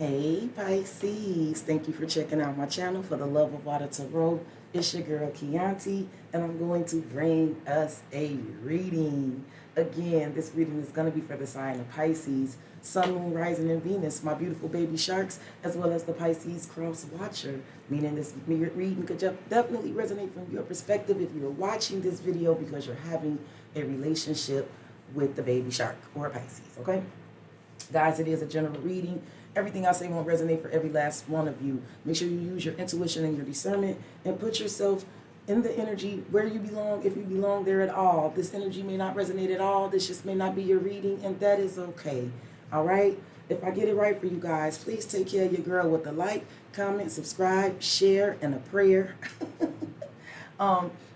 Hey Pisces, thank you for checking out my channel for the Love of Water Tarot. It's your girl Chianti, and I'm going to bring us a reading. Again, this reading is going to be for the sign of Pisces, Sun, Moon, Rising, and Venus, my beautiful baby sharks, as well as the Pisces cross watcher, meaning this reading could definitely resonate from your perspective if you're watching this video because you're having a relationship with the baby shark or Pisces, okay? Guys, it is a general reading. Everything I say won't resonate for every last one of you. Make sure you use your intuition and your discernment and put yourself in the energy where you belong, if you belong there at all. This energy may not resonate at all. This just may not be your reading, and that is okay. All right? If I get it right for you guys, please take care of your girl with a like, comment, subscribe, share, and a prayer.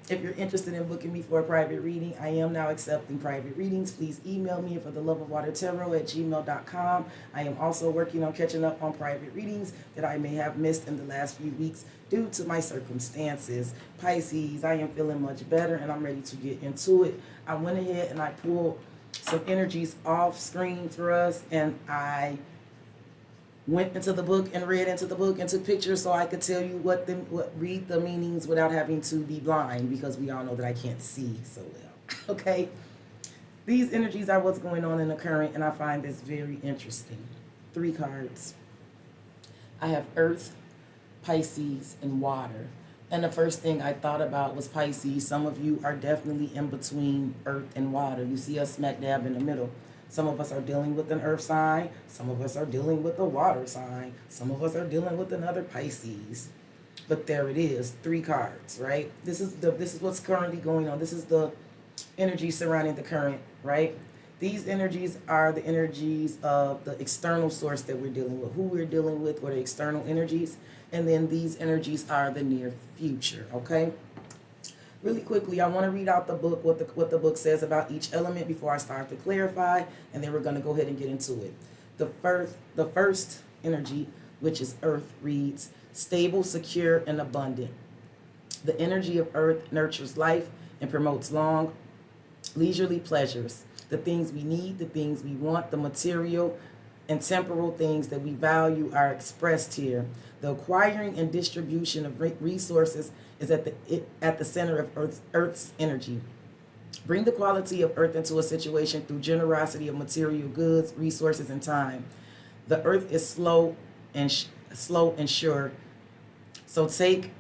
If you're interested in booking me for a private reading, I am now accepting private readings. Please email me for theloveofwatertarot@gmail.com. I am also working on catching up on private readings that I may have missed in the last few weeks due to my circumstances. Pisces, I am feeling much better and I'm ready to get into it. I went ahead and I pulled some energies off screen for us, and I went into the book and read into the book and took pictures so I could tell you read the meanings without having to be blind, because we all know that I can't see so well. Okay, these energies are what's going on in the current, and I find this very interesting. 3 cards. I have Earth, Pisces, and Water. And the first thing I thought about was Pisces. Some of you are definitely in between Earth and Water. You see us smack dab in the middle. Some of us are dealing with an earth sign. Some of us are dealing with a water sign. Some of us are dealing with another Pisces. But there it is, 3 cards, right? This is what's currently going on. This is the energy surrounding the current, right? These energies are the energies of the external source that we're dealing with, who we're dealing with, or the external energies. And then these energies are the near future, okay? Really quickly, I want to read out the book, what the book says about each element before I start to clarify, and then we're going to go ahead and get into it. The first energy, which is Earth, reads, stable, secure, and abundant. The energy of Earth nurtures life and promotes long, leisurely pleasures. The things we need, the things we want, the material and temporal things that we value are expressed here. The acquiring and distribution of resources is at the center of Earth's energy. Bring the quality of Earth into a situation through generosity of material goods, resources, and time. The Earth is slow and sure, so take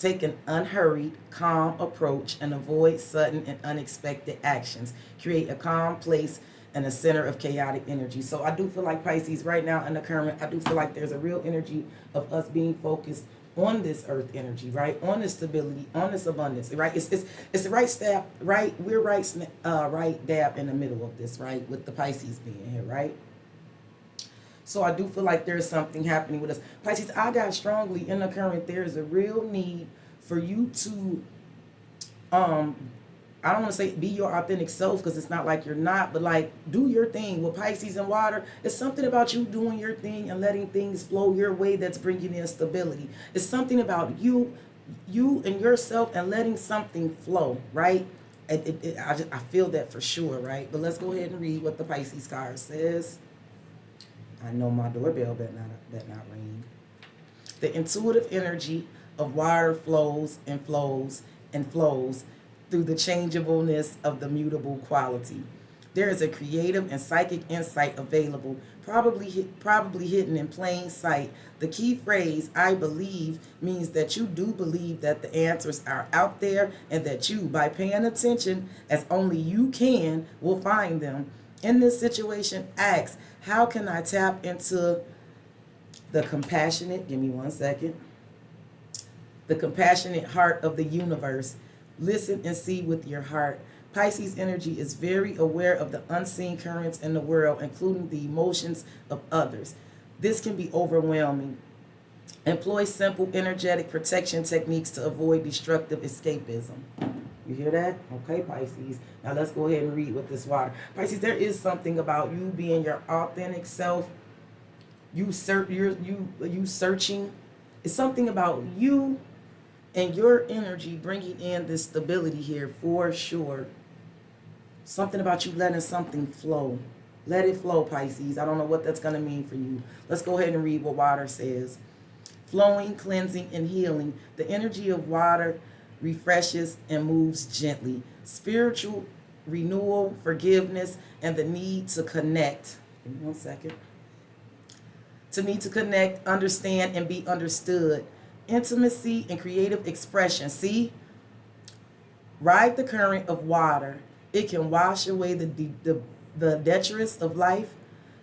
an unhurried, calm approach and avoid sudden and unexpected actions. Create a calm place and a center of chaotic energy. So I do feel like Pisces right now in the current, I do feel like there's a real energy of us being focused on this earth energy, right? On this stability, on this abundance, right? It's the right step, right? We're right dab in the middle of this, right? With the Pisces being here, right? So I do feel like there's something happening with us. Pisces, I got strongly in the current, there's a real need for you to, I don't want to say be your authentic self, because it's not like you're not, but like do your thing. With Pisces and Water, it's something about you doing your thing and letting things flow your way that's bringing in stability. It's something about you and yourself and letting something flow, right? I feel that for sure, right? But let's go ahead and read what the Pisces card says. I know my doorbell better not ring. The intuitive energy of water flows and flows and flows through the changeableness of the mutable quality. There is a creative and psychic insight available, probably hidden in plain sight. The key phrase, I believe, means that you do believe that the answers are out there, and that you, by paying attention as only you can, will find them. In this situation, ask, how can I tap into the compassionate, give me one second, the compassionate heart of the universe? Listen and see with your heart. Pisces energy is very aware of the unseen currents in the world, including the emotions of others. This can be overwhelming. Employ simple energetic protection techniques to avoid destructive escapism. You hear that? Okay, Pisces. Now let's go ahead and read with this water. Pisces, there is something about you being your authentic self. You searching. It's something about you and your energy bringing in this stability here for sure. Something about you letting something flow. Let it flow, Pisces. I don't know what that's going to mean for you. Let's go ahead and read what water says. Flowing, cleansing, and healing. The energy of water refreshes and moves gently. Spiritual renewal, forgiveness, and the need to connect. Give me 1 second. To need to connect, understand, and be understood. Intimacy and creative expression. See? Ride the current of water. It can wash away the detritus of life,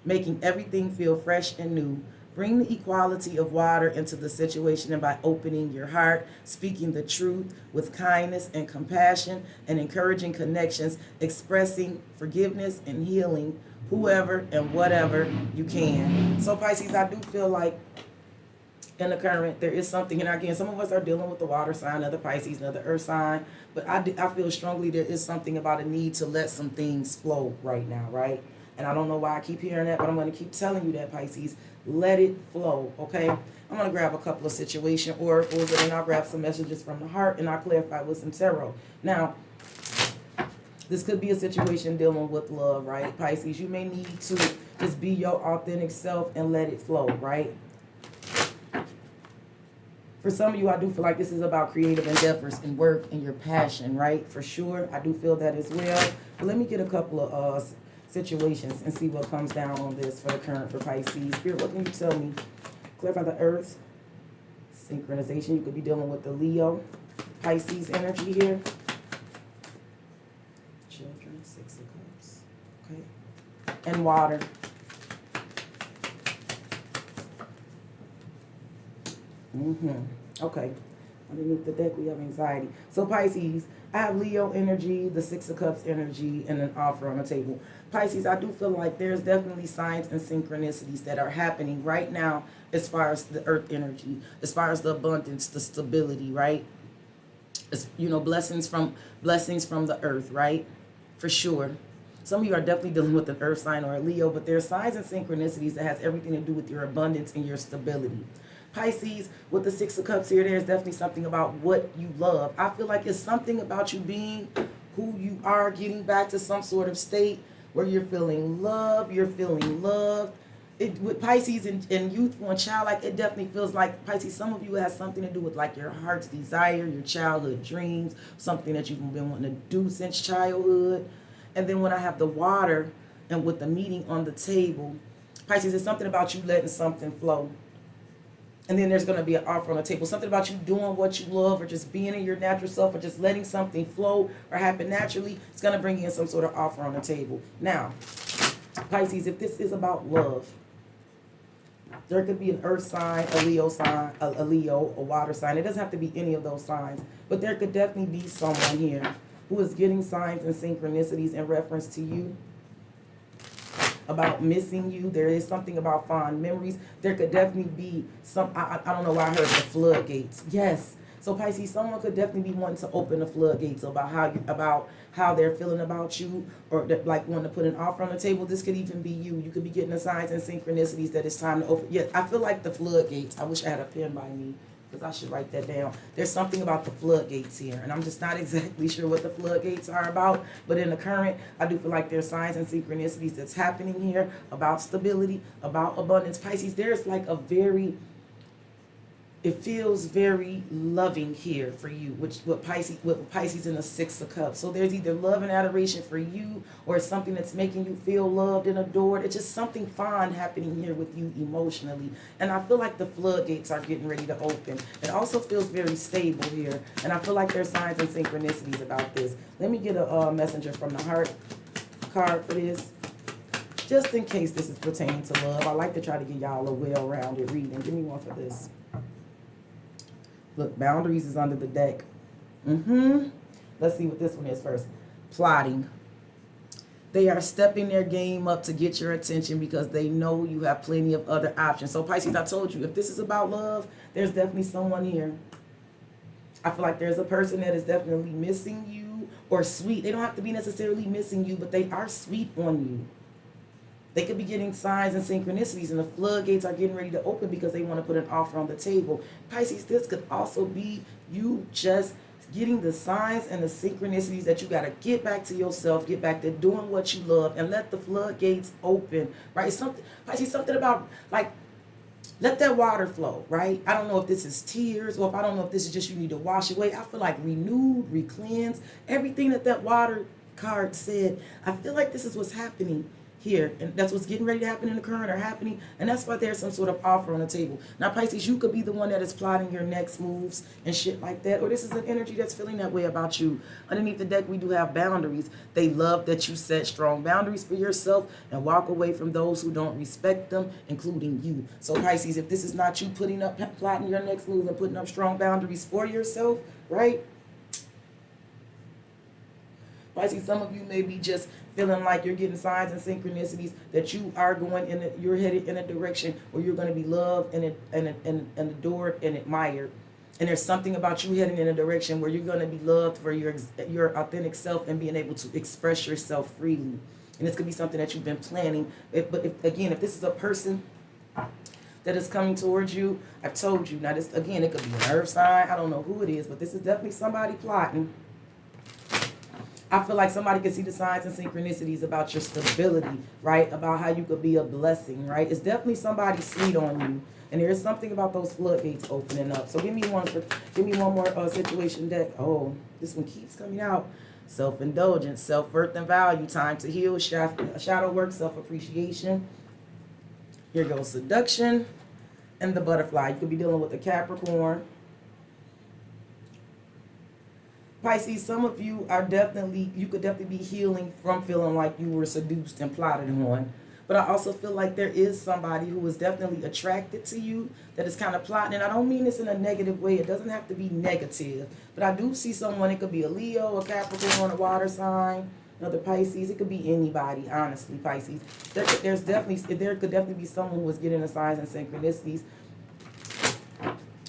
making everything feel fresh and new. Bring the equality of water into the situation, and by opening your heart, speaking the truth with kindness and compassion, and encouraging connections, expressing forgiveness and healing whoever and whatever you can. So Pisces, I do feel like in the current there is something, and again, some of us are dealing with the water sign, other Pisces, another earth sign, but I feel strongly there is something about a need to let some things flow right now, right? And I don't know why I keep hearing that, but I'm going to keep telling you that, Pisces. Let it flow, okay? I'm going to grab a couple of situations oracles, and then I'll grab some messages from the heart, and I'll clarify with some tarot. Now, this could be a situation dealing with love, right, Pisces? You may need to just be your authentic self and let it flow, right? For some of you, I do feel like this is about creative endeavors and work and your passion, right? For sure, I do feel that as well. But let me get a couple of situations and see what comes down on this for the current for Pisces. Spirit, what can you tell me? Clarify the earth. Synchronization. You could be dealing with the Leo, Pisces energy here. Children, 6 of Cups. Okay. And water. Okay. Underneath the deck, we have anxiety. So Pisces, I have Leo energy, the 6 of Cups energy, and an offer on the table. Pisces, I do feel like there's definitely signs and synchronicities that are happening right now as far as the earth energy, as far as the abundance, the stability, right? It's, you know, blessings from the earth, right? For sure. Some of you are definitely dealing with an earth sign or a Leo, but there are signs and synchronicities that has everything to do with your abundance and your stability. Pisces, with the 6 of Cups here, there's definitely something about what you love. I feel like it's something about you being who you are, getting back to some sort of state where you're feeling love, you're feeling loved. With Pisces and youthful and childlike, it definitely feels like, Pisces, some of you has something to do with like your heart's desire, your childhood dreams, something that you've been wanting to do since childhood. And then when I have the water and with the meeting on the table, Pisces, it's something about you letting something flow. And then there's going to be an offer on the table. Something about you doing what you love, or just being in your natural self, or just letting something flow or happen naturally. It's going to bring in some sort of offer on the table. Now, Pisces, if this is about love, there could be an earth sign, a Leo sign, a Leo, a water sign. It doesn't have to be any of those signs. But there could definitely be someone here who is getting signs and synchronicities in reference to you, about missing you. There is something about fond memories. There could definitely be some, I don't know why I heard the floodgates. Yes. So Pisces, someone could definitely be wanting to open the floodgates about how they're feeling about you, or like wanting to put an offer on the table. This could even be you. You could be getting the signs and synchronicities that it's time to open. Yeah, I feel like the floodgates. I wish I had a pen by me, because I should write that down. There's something about the floodgates here, and I'm just not exactly sure what the floodgates are about, but in the current, I do feel like there's signs and synchronicities that's happening here about stability, about abundance. Pisces, there's like a very, it feels very loving here for you, with Pisces in the 6 of Cups. So there's either love and adoration for you, or it's something that's making you feel loved and adored. It's just something fun happening here with you emotionally. And I feel like the floodgates are getting ready to open. It also feels very stable here. And I feel like there's signs and synchronicities about this. Let me get a messenger from the heart card for this, just in case this is pertaining to love. I like to try to give y'all a well-rounded reading. Give me one for this. Look, boundaries is under the deck. Let's see what this one is first. Plotting. They are stepping their game up to get your attention because they know you have plenty of other options. So Pisces, I told you, if this is about love, there's definitely someone here. I feel like there's a person that is definitely missing you, or sweet. They don't have to be necessarily missing you, but they are sweet on you. They could be getting signs and synchronicities, and the floodgates are getting ready to open because they want to put an offer on the table. Pisces, this could also be you just getting the signs and the synchronicities that you got to get back to yourself, get back to doing what you love, and let the floodgates open, right? Something, I see something about, like, let that water flow, right? I don't know if this is tears, or if I don't know if this is just you need to wash away. I feel like renewed, re-cleansed, everything that water card said. I feel like this is what's happening here, and that's what's getting ready to happen in the current or happening, and that's why there's some sort of offer on the table. Now, Pisces, you could be the one that is plotting your next moves and shit like that, or this is an energy that's feeling that way about you. Underneath the deck, we do have boundaries. They love that you set strong boundaries for yourself and walk away from those who don't respect them, including you. So, Pisces, if this is not you putting up, plotting your next move and putting up strong boundaries for yourself, right? Pisces, some of you may be just feeling like you're getting signs and synchronicities that you are going in, you're headed in a direction where you're going to be loved and adored and admired. And there's something about you heading in a direction where you're going to be loved for your authentic self and being able to express yourself freely. And this could be something that you've been planning. But if this is a person that is coming towards you, I've told you. Now, this, again, it could be an earth sign. I don't know who it is, but this is definitely somebody plotting. I feel like somebody can see the signs and synchronicities about your stability, right? About how you could be a blessing, right? It's definitely somebody sweet on you. And there is something about those floodgates opening up. So give me one more situation deck. Oh, this one keeps coming out. Self-indulgence, self-worth and value, time to heal, shadow work, self-appreciation. Here goes seduction and the butterfly. You could be dealing with a Capricorn. Pisces, some of you are you could definitely be healing from feeling like you were seduced and plotted on. But I also feel like there is somebody who is definitely attracted to you that is kind of plotting. And I don't mean this in a negative way. It doesn't have to be negative. But I do see someone, it could be a Leo, a Capricorn, a water sign, another Pisces. It could be anybody, honestly, Pisces. There could definitely be someone who is getting the signs and synchronicities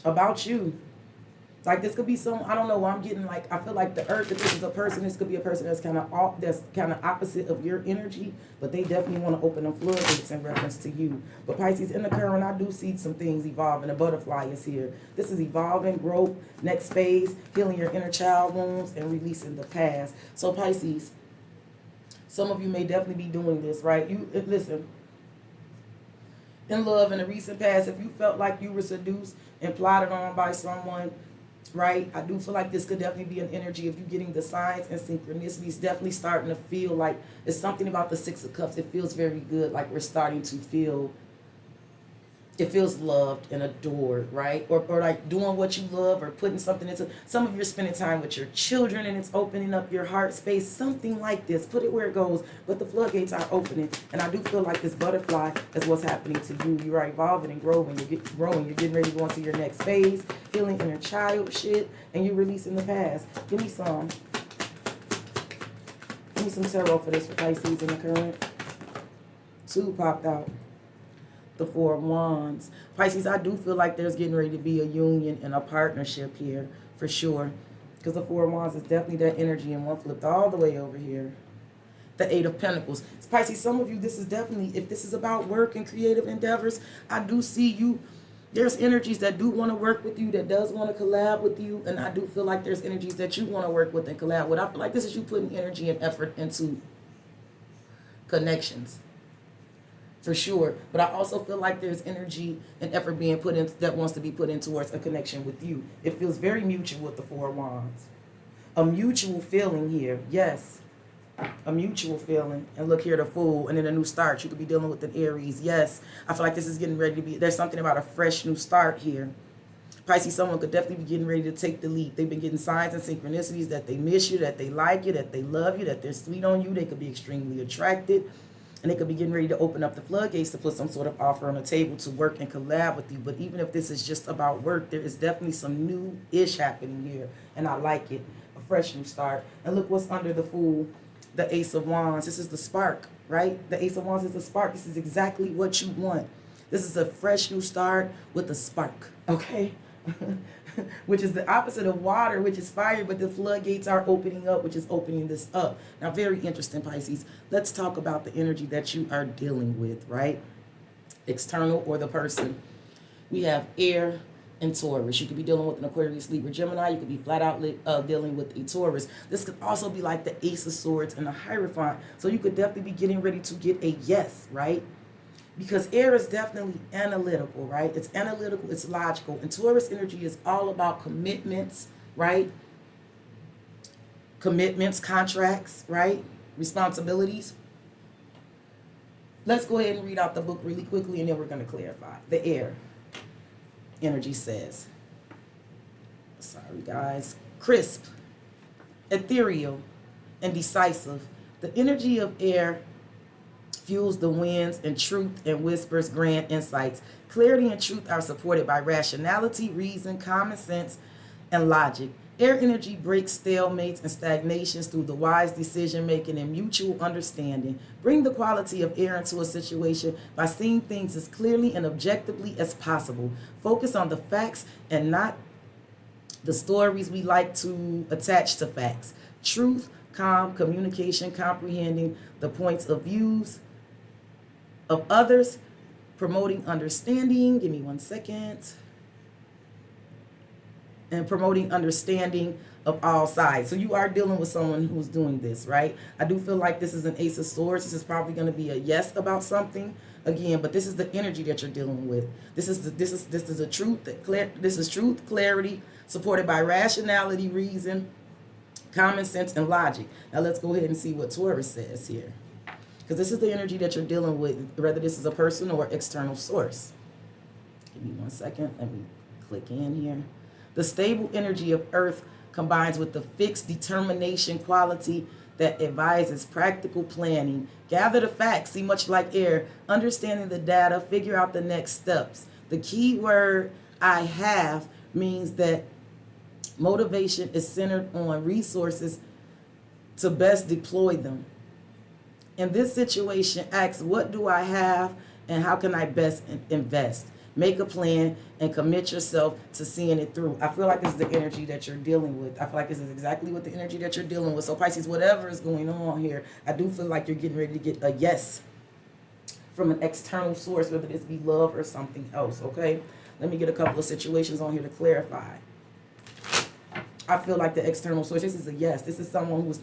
about you. Like, this could be I don't know, I'm getting, like, I feel like the earth, if this is a person, this could be a person that's kind of opposite of your energy, but they definitely want to open them floodgates in reference to you. But Pisces, in the current, I do see some things evolving. A butterfly is here. This is evolving, growth, next phase, healing your inner child wounds, and releasing the past. So Pisces, some of you may definitely be doing this, right? Listen, in love in the recent past, if you felt like you were seduced and plotted on by someone, right? I do feel like this could definitely be an energy of you getting the signs and synchronicities, definitely starting to feel like it's something about the Six of Cups. It feels very good, like we're starting to feel, it feels loved and adored, right? Or like doing what you love, or putting something into, some of you are spending time with your children and it's opening up your heart space, something like this. Put it where it goes, but the floodgates are opening. And I do feel like this butterfly is what's happening to you. You are evolving and growing. You're getting ready to go into your next phase, healing inner child shit, and you're releasing the past. Give me some tarot for this for Pisces in the current. 2 popped out. The 4 of Wands. Pisces, I do feel like there's getting ready to be a union and a partnership here, for sure. Because the 4 of Wands is definitely that energy, and one flipped all the way over here. The 8 of Pentacles. Pisces, some of you, this is definitely, if this is about work and creative endeavors, I do see you. There's energies that do want to work with you, that does want to collab with you, and I do feel like there's energies that you want to work with and collab with. I feel like this is you putting energy and effort into connections, for sure. But I also feel like there's energy and effort being put in that wants to be put in towards a connection with you. It feels very mutual with the 4 of Wands. A mutual feeling here, yes. A mutual feeling. And look here, the Fool, and then a new start. You could be dealing with an Aries, yes. I feel like this is getting ready to be, there's something about a fresh new start here. Pisces, someone could definitely be getting ready to take the leap. They've been getting signs and synchronicities that they miss you, that they like you, that they love you, that they're sweet on you. They could be extremely attracted. And they could be getting ready to open up the floodgates to put some sort of offer on the table to work and collab with you. But even if this is just about work, there is definitely some new-ish happening here. And I like it. A fresh new start. And look what's under the Fool. The Ace of Wands. This is the spark, right? The Ace of Wands is the spark. This is exactly what you want. This is a fresh new start with a spark, okay? Which is the opposite of water, which is fire, but the floodgates are opening up, which is opening this up. Now, very interesting, Pisces. Let's talk about the energy that you are dealing with, right? External or the person. We have air in Taurus. You could be dealing with an Aquarius, Libra, Gemini. You could be flat out dealing with a Taurus. This could also be like the Ace of Swords and the Hierophant. So you could definitely be getting ready to get a yes, right? Because air is definitely analytical, right? It's analytical, it's logical. And Taurus energy is all about commitments, right? Commitments, contracts, right? Responsibilities. Let's go ahead and read out the book really quickly, and then we're going to clarify. The air energy says, sorry guys, crisp, ethereal, and decisive. The energy of air fuels the winds, and truth and whispers grand insights. Clarity and truth are supported by rationality, reason, common sense, and logic. Air energy breaks stalemates and stagnations through the wise decision making and mutual understanding. Bring the quality of air into a situation by seeing things as clearly and objectively as possible. Focus on the facts and not the stories we like to attach to facts. Truth, calm, communication, comprehending the points of views of others, promoting understanding. Give me 1 second. And promoting understanding of all sides. So you are dealing with someone who's doing this, right? I do feel like this is an Ace of Swords. This is probably going to be a yes about something again, but this is the energy that you're dealing with. This is a truth this is truth, clarity, supported by rationality, reason, common sense, and logic. Now let's go ahead and see what Taurus says here, because this is the energy that you're dealing with, whether this is a person or external source. Give me 1 second. Let me click in here. The stable energy of Earth combines with the fixed determination quality that advises practical planning. Gather the facts, see, much like air, understanding the data, figure out the next steps. The key word I have means that motivation is centered on resources to best deploy them. In this situation, ask, what do I have and how can I best invest? Make a plan and commit yourself to seeing it through. I feel like this is the energy that you're dealing with. I feel like this is exactly what the energy that you're dealing with. So Pisces, whatever is going on here, I do feel like you're getting ready to get a yes from an external source, whether this be love or something else, okay? Let me get a couple of situations on here to clarify. I feel like the external source, this is a yes. This is someone who was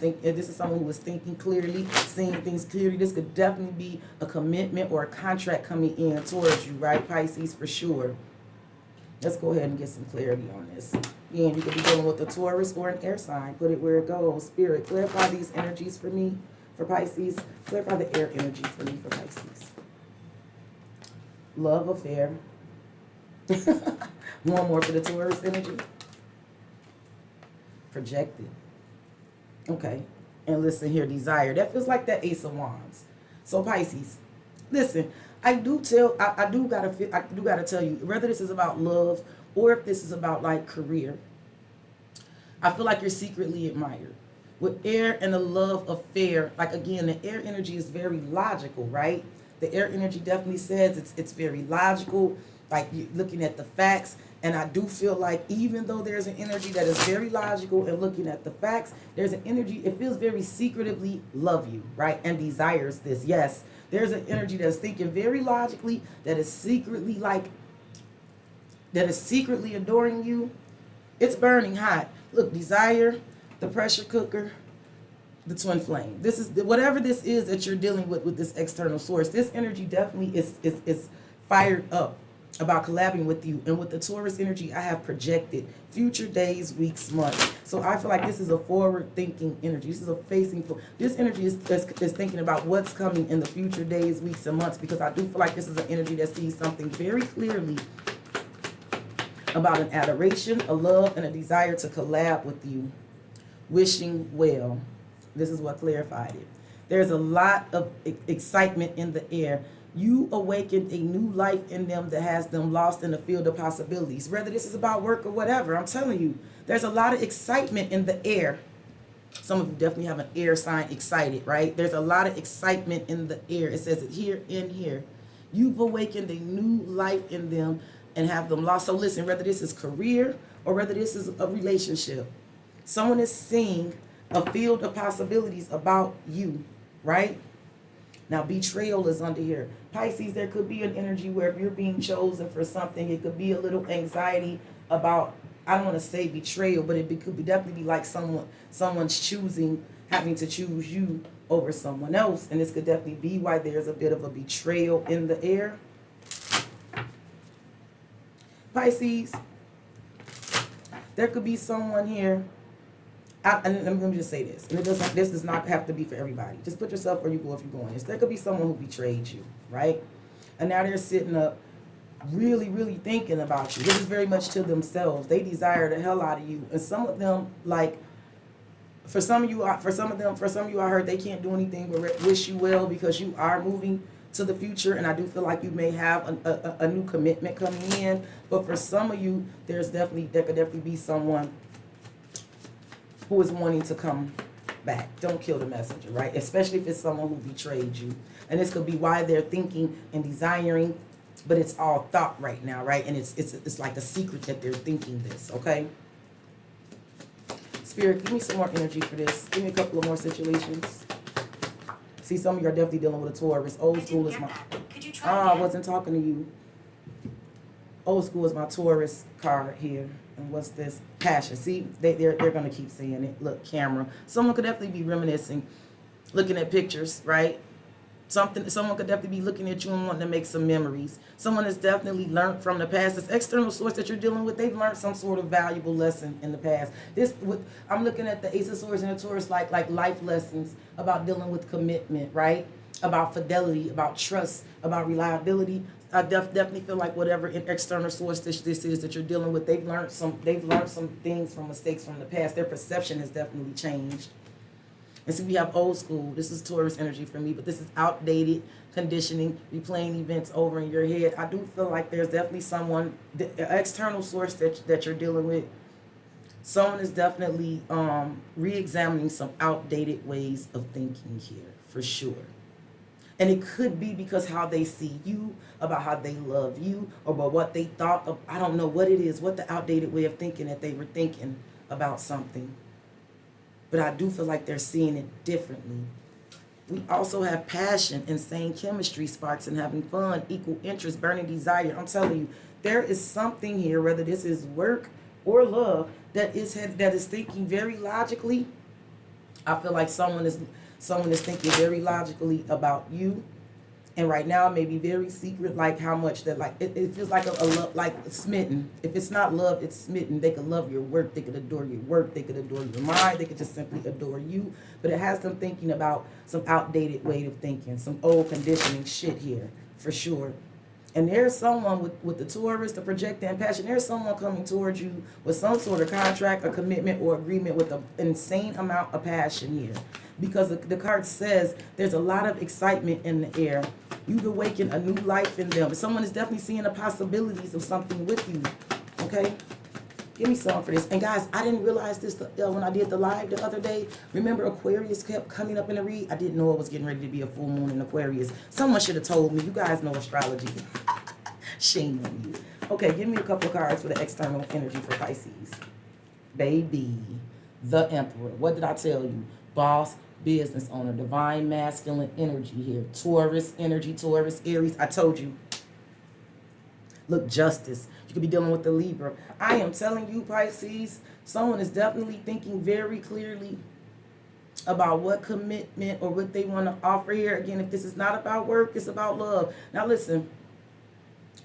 thinking clearly, seeing things clearly. This could definitely be a commitment or a contract coming in towards you, right, Pisces, for sure. Let's go ahead and get some clarity on this. Again, you could be dealing with a Taurus or an air sign. Put it where it goes. Spirit, clarify these energies for me, for Pisces. Clarify the air energy for me, for Pisces. Love affair. One more for the Taurus energy. Projected. Okay. And listen here, desire. That feels like that Ace of Wands. So Pisces, listen, I do gotta tell you, whether this is about love or if this is about like career, I feel like you're secretly admired. With air and the love affair, like again, the air energy is very logical, right? The air energy definitely says it's very logical, like you're looking at the facts. And I do feel like even though there's an energy that is very logical and looking at the facts, there's an energy, it feels very secretively love you, right? And desires this. Yes, there's an energy that's thinking very logically, that is secretly adoring you. It's burning hot. Look, desire, the pressure cooker, the twin flame. This is whatever this is that you're dealing with this external source. This energy definitely is fired up about collabing with you. And with the Taurus energy, I have projected future days, weeks, months. So I feel like this is a forward-thinking energy. This is a facing forward. This energy is thinking about what's coming in the future days, weeks, and months, because I do feel like this is an energy that sees something very clearly about an adoration, a love, and a desire to collab with you. Wishing well. This is what clarified it. There's a lot of excitement in the air. You awakened a new life in them that has them lost in the field of possibilities. Whether this is about work or whatever, I'm telling you, there's a lot of excitement in the air. Some of you definitely have an air sign excited, right? There's a lot of excitement in the air. It says it here and here. You've awakened a new life in them and have them lost. So listen, whether this is career or whether this is a relationship, someone is seeing a field of possibilities about you, right? Now, betrayal is under here. Pisces, there could be an energy where if you're being chosen for something, it could be a little anxiety about, I don't want to say betrayal, but could be definitely be like someone's choosing, having to choose you over someone else. And this could definitely be why there's a bit of a betrayal in the air. Pisces, there could be someone here. And let me just say this, and this does not have to be for everybody. Just put yourself where you go if you're going this. There could be someone who betrayed you, right? And now they're sitting up really, really thinking about you. This is very much to themselves. They desire the hell out of you. And some of them, like, for some of you, I heard they can't do anything but wish you well because you are moving to the future. And I do feel like you may have a new commitment coming in. But for some of you, there could definitely be someone who is wanting to come back. Don't kill the messenger, right? Especially if it's someone who betrayed you. And this could be why they're thinking and desiring, but it's all thought right now, right? And it's like a secret that they're thinking this, okay? Spirit, give me some more energy for this. Give me a couple of more situations. See, some of you are definitely dealing with a Taurus. Old school is my... I wasn't talking to you. Old school is my Taurus card here. And what's this? Passion. See, they're going to keep saying it. Look, camera. Someone could definitely be reminiscing, looking at pictures, right? Someone could definitely be looking at you and wanting to make some memories. Someone has definitely learned from the past. This external source that you're dealing with, they've learned some sort of valuable lesson in the past. I'm looking at the Ace of Swords and the Taurus like life lessons about dealing with commitment, right? About fidelity, about trust, about reliability. I definitely feel like whatever external source this is that you're dealing with, they've learned some things from mistakes from the past. Their perception has definitely changed. And see, we have old school. This is Taurus energy for me, but this is outdated conditioning, replaying events over in your head. I do feel like there's definitely someone, the external source that you're dealing with. Someone is definitely re-examining some outdated ways of thinking here, for sure. And it could be because how they see you, about how they love you, or about what they thought of. I don't know what it is, what the outdated way of thinking that they were thinking about something. But I do feel like they're seeing it differently. We also have passion, insane chemistry, sparks and having fun, equal interest, burning desire. I'm telling you, there is something here, whether this is work or love, that is thinking very logically. I feel like someone is thinking very logically about you, and right now it may be very secret, like how much that, like, it feels like a love, like smitten. If it's not love, it's smitten. They could love your work, they could adore your work, they could adore your mind, they could just simply adore you. But it has them thinking about some outdated way of thinking, some old conditioning shit here, for sure. And there's someone with the Taurus, the projector and passion, there's someone coming towards you with some sort of contract or commitment or agreement with an insane amount of passion here. Because the card says there's a lot of excitement in the air. You've awakened a new life in them. Someone is definitely seeing the possibilities of something with you. Okay? Give me some for this. And guys, I didn't realize this when I did the live the other day. Remember Aquarius kept coming up in the read? I didn't know it was getting ready to be a full moon in Aquarius. Someone should have told me. You guys know astrology. Shame on you. Okay, give me a couple of cards for the external energy for Pisces. Baby. The Emperor. What did I tell you? Boss, business owner, divine masculine energy here. Taurus energy, Taurus, Aries. I told you. Look, justice. You could be dealing with the Libra. I am telling you, Pisces, someone is definitely thinking very clearly about what commitment or what they want to offer here. Again, if this is not about work, it's about love. Now, listen,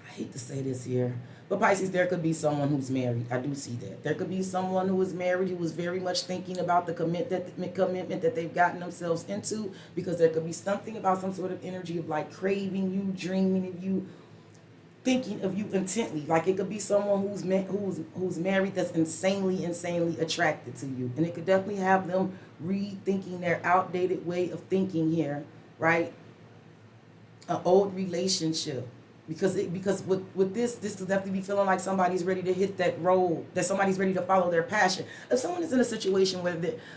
I hate to say this here, but Pisces, there could be someone who's married. I do see that. There could be someone who is married who was very much thinking about the commitment that they've gotten themselves into, because there could be something about some sort of energy of like craving you, dreaming of you, thinking of you intently. Like it could be someone who's married that's insanely attracted to you. And it could definitely have them rethinking their outdated way of thinking here, right? An old relationship. Because with this could definitely be feeling like somebody's ready to hit that road, that somebody's ready to follow their passion. If someone is in a situation where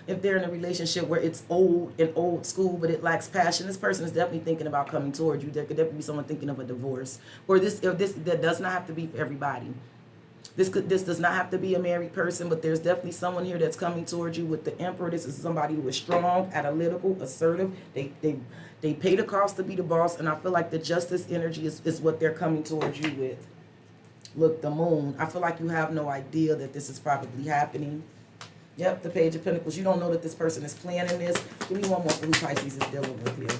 if they're in a relationship where it's old school, but it lacks passion, this person is definitely thinking about coming towards you. There could definitely be someone thinking of a divorce. Or this that does not have to be for everybody. This does not have to be a married person, but there's definitely someone here that's coming towards you with the Emperor. This is somebody who is strong, analytical, assertive. They pay the cost to be the boss, and I feel like the Justice energy is what they're coming towards you with. Look, the Moon. I feel like you have no idea that this is probably happening. Yep, the Page of Pentacles. You don't know that this person is planning this. Give me one more for who Pisces is dealing with here.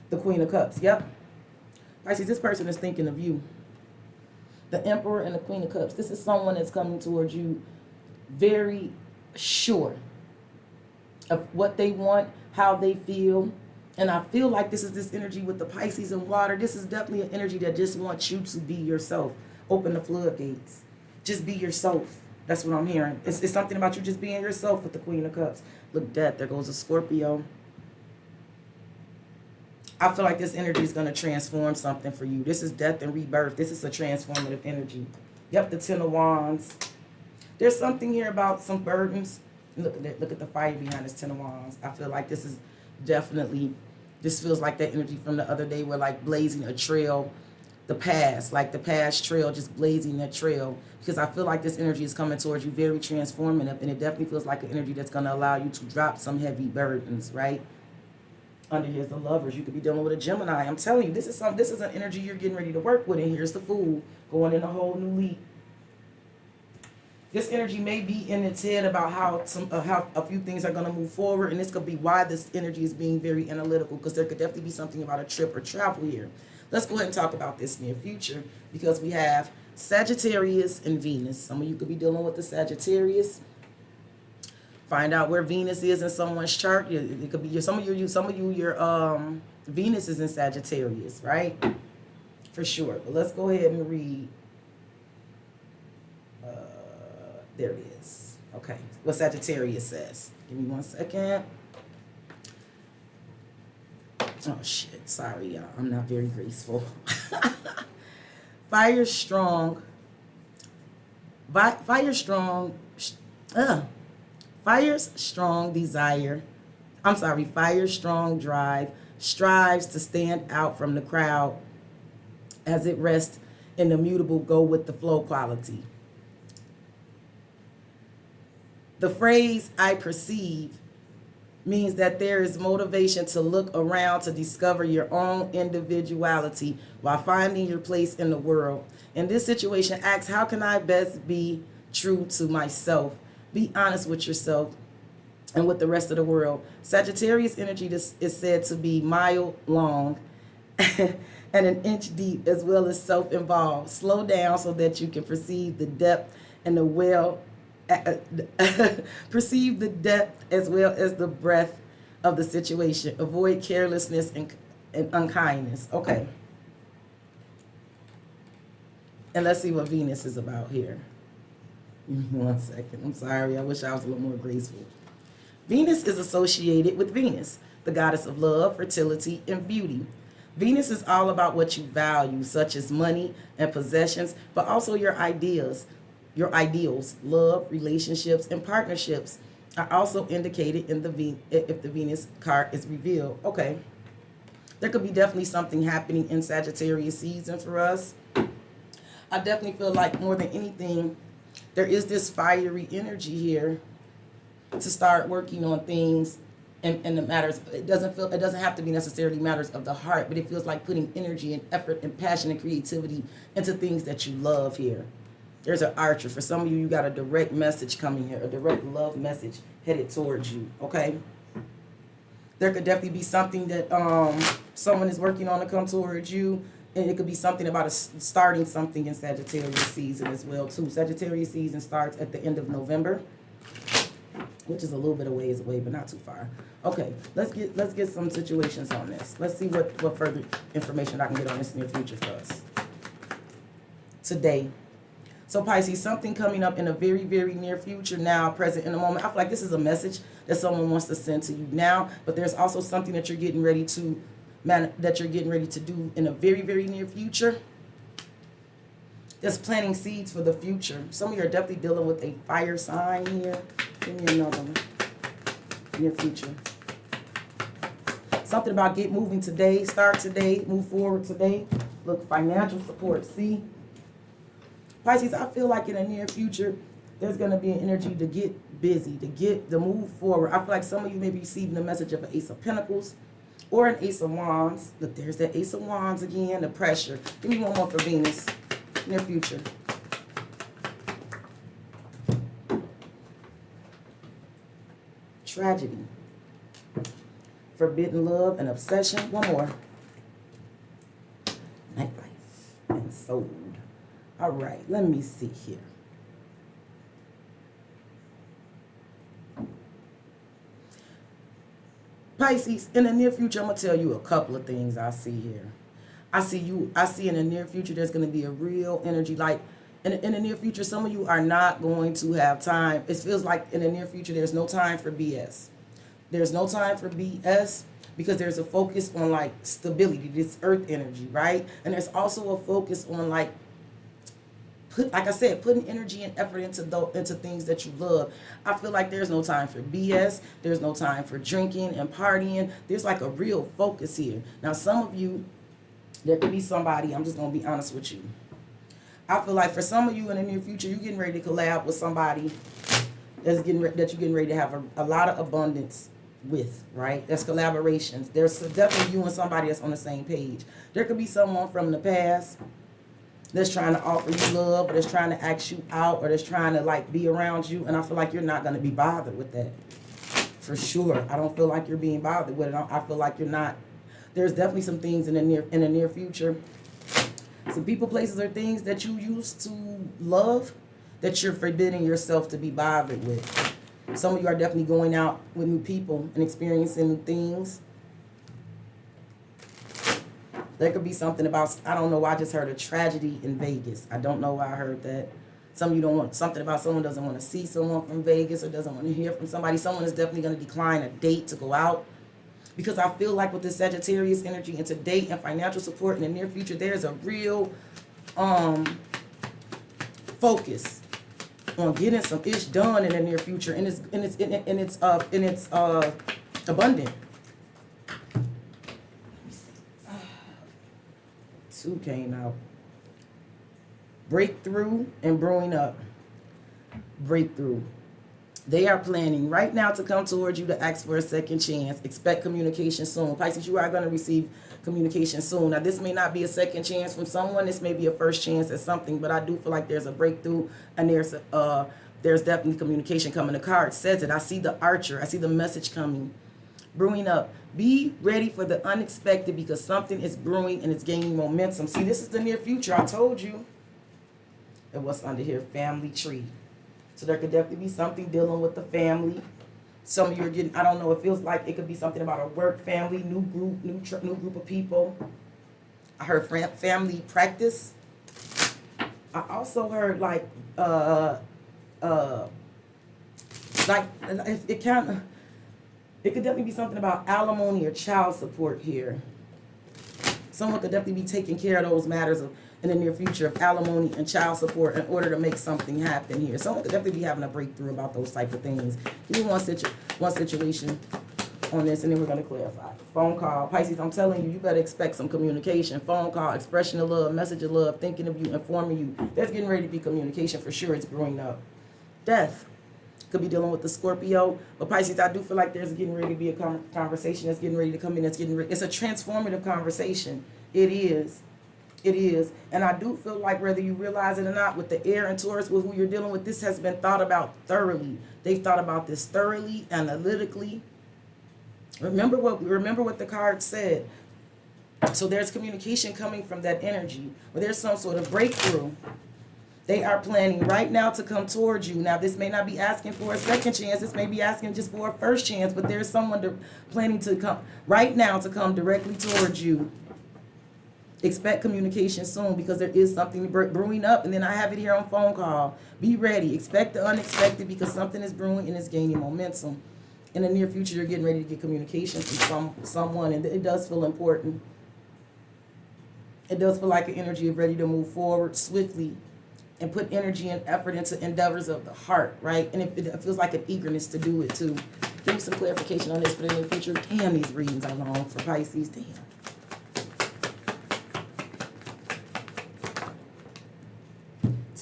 The Queen of Cups. Yep. Pisces, this person is thinking of you. The Emperor and the Queen of Cups. This is someone that's coming towards you very sure of what they want, how they feel. And I feel like this is this energy with the Pisces and water. This is definitely an energy that just wants you to be yourself. Open the floodgates. Just be yourself. That's what I'm hearing. It's something about you just being yourself with the Queen of Cups. Look, death. There goes a Scorpio. I feel like this energy is going to transform something for you. This is death and rebirth. This is a transformative energy. Yep, the Ten of Wands. There's something here about some burdens. Look at the fire behind this Ten of Wands. I feel like this is definitely, this feels like that energy from the other day where like blazing a trail, the past, like the past trail, just blazing that trail. Because I feel like this energy is coming towards you very transformative, and it definitely feels like an energy that's going to allow you to drop some heavy burdens, right? Under here's the Lovers. You could be dealing with a Gemini. I'm telling you, this is an energy you're getting ready to work with. And here's the Fool going in a whole new leap. This energy may be in its head about how a few things are going to move forward, and this could be why this energy is being very analytical, because there could definitely be something about a trip or travel here. Let's go ahead and talk about this near future, because we have Sagittarius and Venus. Some of you could be dealing with the Sagittarius. Find out where Venus is in someone's chart. It could be some of you your Venus is in Sagittarius, right? For sure. But let's go ahead and read. There it is. Okay. What Sagittarius says. Give me 1 second. Oh shit. Sorry, y'all. I'm not very graceful. Fire strong. Fire's strong desire. I'm sorry, fire's strong drive strives to stand out from the crowd as it rests in the mutable go with the flow quality. The phrase I perceive means that there is motivation to look around to discover your own individuality while finding your place in the world. In this situation, ask, how can I best be true to myself? Be honest with yourself and with the rest of the world. Sagittarius energy is said to be mile long and an inch deep, as well as self-involved. Slow down so that you can perceive the depth and perceive the depth as well as the breadth of the situation. Avoid carelessness and unkindness. Okay. And let's see what Venus is about here. Give me 1 second. I'm sorry. I wish I was a little more graceful. Venus is associated with Venus, the goddess of love, fertility, and beauty. Venus is all about what you value, such as money and possessions, but also your ideas. Your ideals, love, relationships, and partnerships are also indicated in if the Venus card is revealed. Okay. There could be definitely something happening in Sagittarius season for us. I definitely feel like more than anything, there is this fiery energy here to start working on things and the matters. It doesn't have to be necessarily matters of the heart, but it feels like putting energy and effort and passion and creativity into things that you love here. There's an Archer. For some of you, you got a direct message coming here, a direct love message headed towards you, okay? There could definitely be something that someone is working on to come towards you, and it could be something about starting something in Sagittarius season as well, too. Sagittarius season starts at the end of November, which is a little bit of ways away, but not too far. Okay, let's get some situations on this. Let's see what further information I can get on this near future for us. Today. So Pisces, something coming up in a very, very near future now, present in the moment. I feel like this is a message that someone wants to send to you now, but there's also something that you're getting ready to do in a very, very near future. That's planting seeds for the future. Some of you are definitely dealing with a fire sign here. Give me another one. Near future. Something about get moving today, start today, move forward today. Look, financial support. See? Pisces, I feel like in the near future, there's going to be an energy to get busy, to move forward. I feel like some of you may be receiving the message of an Ace of Pentacles or an Ace of Wands. Look, there's that Ace of Wands again, the pressure. Give me one more for Venus, near future. Tragedy. Forbidden love and obsession. One more. Nightlife and soul. All right, let me see here. Pisces, in the near future, I'm going to tell you a couple of things I see here. I see in the near future there's going to be a real energy. Like, in the near future, some of you are not going to have time. It feels like in the near future there's no time for BS. There's no time for BS because there's a focus on, like, stability, this earth energy, right? And there's also a focus on, like I said, putting energy and effort into things that you love. I feel like there's no time for BS. There's no time for drinking and partying. There's like a real focus here. Now, some of you, there could be somebody, I'm just going to be honest with you. I feel like for some of you in the near future, you're getting ready to collab with somebody that you're getting ready to have a lot of abundance with, right? That's collaborations. There's definitely you and somebody that's on the same page. There could be someone from the past that's trying to offer you love, or that's trying to ask you out, or that's trying to, like, be around you, and I feel like you're not going to be bothered with that. For sure. I don't feel like you're being bothered with it. I feel like you're not. There's definitely some things in the near future. Some people, places, or things that you used to love that you're forbidding yourself to be bothered with. Some of you are definitely going out with new people and experiencing new things. There could be something about, I don't know why I just heard a tragedy in Vegas. I don't know why I heard that. Some of you don't want something about someone doesn't want to see someone from Vegas or doesn't want to hear from somebody. Someone is definitely going to decline a date to go out. Because I feel like with this Sagittarius energy into date and financial support in the near future, there's a real focus on getting some ish done in the near future, and it's abundant. Two came out. Breakthrough and brewing up. Breakthrough. They are planning right now to come towards you to ask for a second chance. Expect communication soon. Pisces, you are going to receive communication soon. Now, this may not be a second chance from someone. This may be a first chance at something, but I do feel like there's a breakthrough, and there's definitely communication coming. The card says it. I see the archer. I see the message coming. Brewing up. Be ready for the unexpected because something is brewing and it's gaining momentum. See, this is the near future. I told you. And what's under here? Family tree. So there could definitely be something dealing with the family. Some of you are getting, I don't know, it feels like it could be something about a work family, new group of people. I heard family practice. I also heard it could definitely be something about alimony or child support here. Someone could definitely be taking care of those matters in the near future of alimony and child support in order to make something happen here. Someone could definitely be having a breakthrough about those type of things. Give me one situation on this, and then we're going to clarify. Phone call. Pisces, I'm telling you, you better expect some communication. Phone call, expression of love, message of love, thinking of you, informing you. There's getting ready to be communication for sure. It's growing up. Death. Could be dealing with the Scorpio, but Pisces, I do feel like there's getting ready to be a conversation that's getting ready to come in. It's a transformative conversation. It is, and I do feel like whether you realize it or not, with the air and Taurus, with who you're dealing with, this has been thought about thoroughly. They've thought about this thoroughly, analytically. Remember what the card said. So there's communication coming from that energy, where there's some sort of breakthrough. They are planning right now to come towards you. Now, this may not be asking for a second chance. This may be asking just for a first chance, but there's someone planning to come right now to come directly towards you. Expect communication soon because there is something brewing up, and then I have it here on phone call. Be ready. Expect the unexpected because something is brewing and it's gaining momentum. In the near future, you're getting ready to get communication from someone, and it does feel important. It does feel like an energy of ready to move forward swiftly and put energy and effort into endeavors of the heart, right? And it feels like an eagerness to do it too. Give me some clarification on this for the near future. Damn, these readings are long for Pisces. Damn.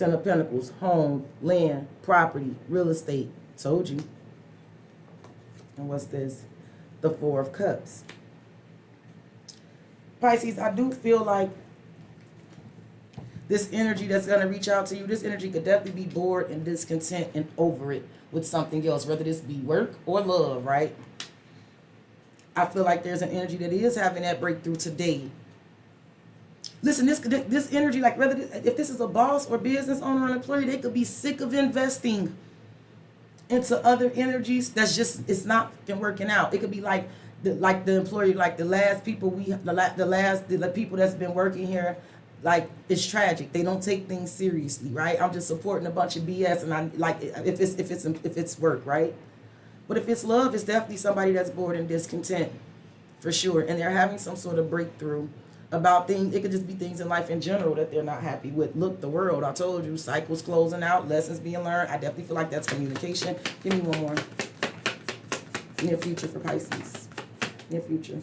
Ten of Pentacles, home, land, property, real estate. Told you. And what's this? The Four of Cups. Pisces, I do feel like this energy that's going to reach out to you, this energy could definitely be bored and discontent and over it with something else, whether this be work or love, right? I feel like there's an energy that is having that breakthrough today. Listen, this energy, like whether if this is a boss or business owner or an employee, they could be sick of investing into other energies that's just, it's not working out. It could be like the employee, like the last people the people that's been working here, like it's tragic. They don't take things seriously, right? I'm just supporting a bunch of BS, and I like if it's work, right? But if it's love, it's definitely somebody that's bored and discontent, for sure, and they're having some sort of breakthrough about things. It could just be things in life in general that they're not happy with. Look, the world, I told you, cycles closing out, lessons being learned. I definitely feel like that's communication. Give me one more. Near future for Pisces. Near future.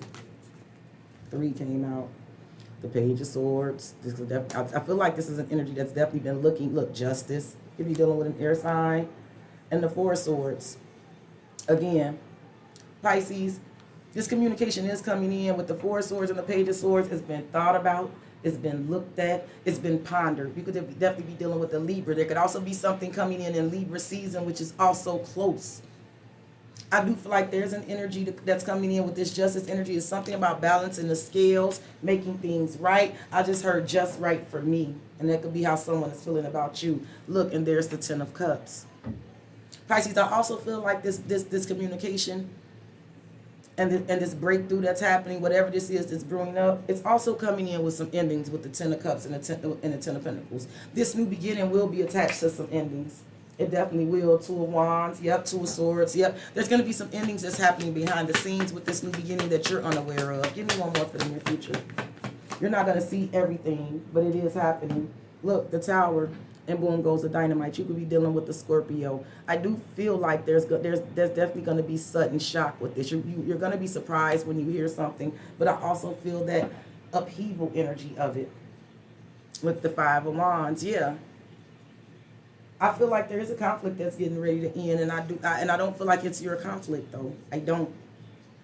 3 came out. The Page of Swords. This is I feel like this is an energy that's definitely been look, justice. If you're dealing with an air sign. And the Four of Swords. Again, Pisces, this communication is coming in with the Four of Swords and the Page of Swords. It's been thought about. It's been looked at. It's been pondered. You could definitely be dealing with the Libra. There could also be something coming in Libra season, which is also close. I do feel like there's an energy that's coming in with this justice energy. It's something about balancing the scales, making things right. I just heard just right for me. And that could be how someone is feeling about you. Look, and there's the Ten of Cups. Pisces, I also feel like this communication and this breakthrough that's happening, whatever this is that's brewing up, it's also coming in with some endings with the Ten of Cups and the Ten of Pentacles. This new beginning will be attached to some endings. It definitely will. 2 of Wands. Yep. 2 of Swords. Yep. There's going to be some endings that's happening behind the scenes with this new beginning that you're unaware of. Give me one more for the near future. You're not going to see everything, but it is happening. Look, the Tower, and boom goes the dynamite. You could be dealing with the Scorpio. I do feel like there's definitely going to be sudden shock with this. You're going to be surprised when you hear something, but I also feel that upheaval energy of it with the 5 of Wands. Yeah. I feel like there is a conflict that's getting ready to end, and I don't feel like it's your conflict though. I don't.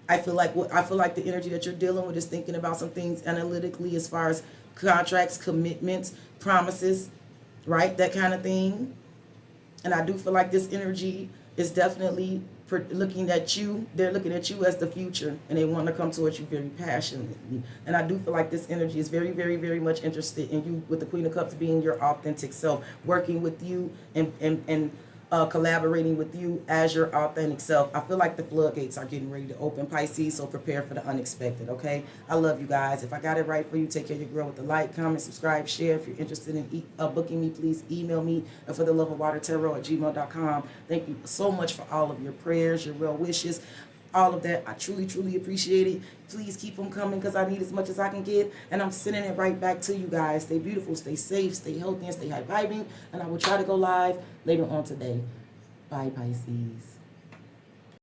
I feel like the energy that you're dealing with is thinking about some things analytically as far as contracts, commitments, promises, right? That kind of thing. And I do feel like this energy is definitely looking at you. They're looking at you as the future, and they want to come towards you very passionately. And I do feel like this energy is very, very, very much interested in you, with the Queen of Cups being your authentic self, working with you and collaborating with you as your authentic self. I feel like the floodgates are getting ready to open, Pisces, so prepare for the unexpected, okay? I love you guys. If I got it right for you, take care of your girl with the like, comment, subscribe, share. If you're interested in booking me, please email me at fortheloveofwatertarot@gmail.com. Thank you so much for all of your prayers, your well wishes, all of that. I truly, truly appreciate it. Please keep them coming because I need as much as I can get, and I'm sending it right back to you guys. Stay beautiful, stay safe, stay healthy, and stay high vibing, and I will try to go live later on today. Bye, Pisces.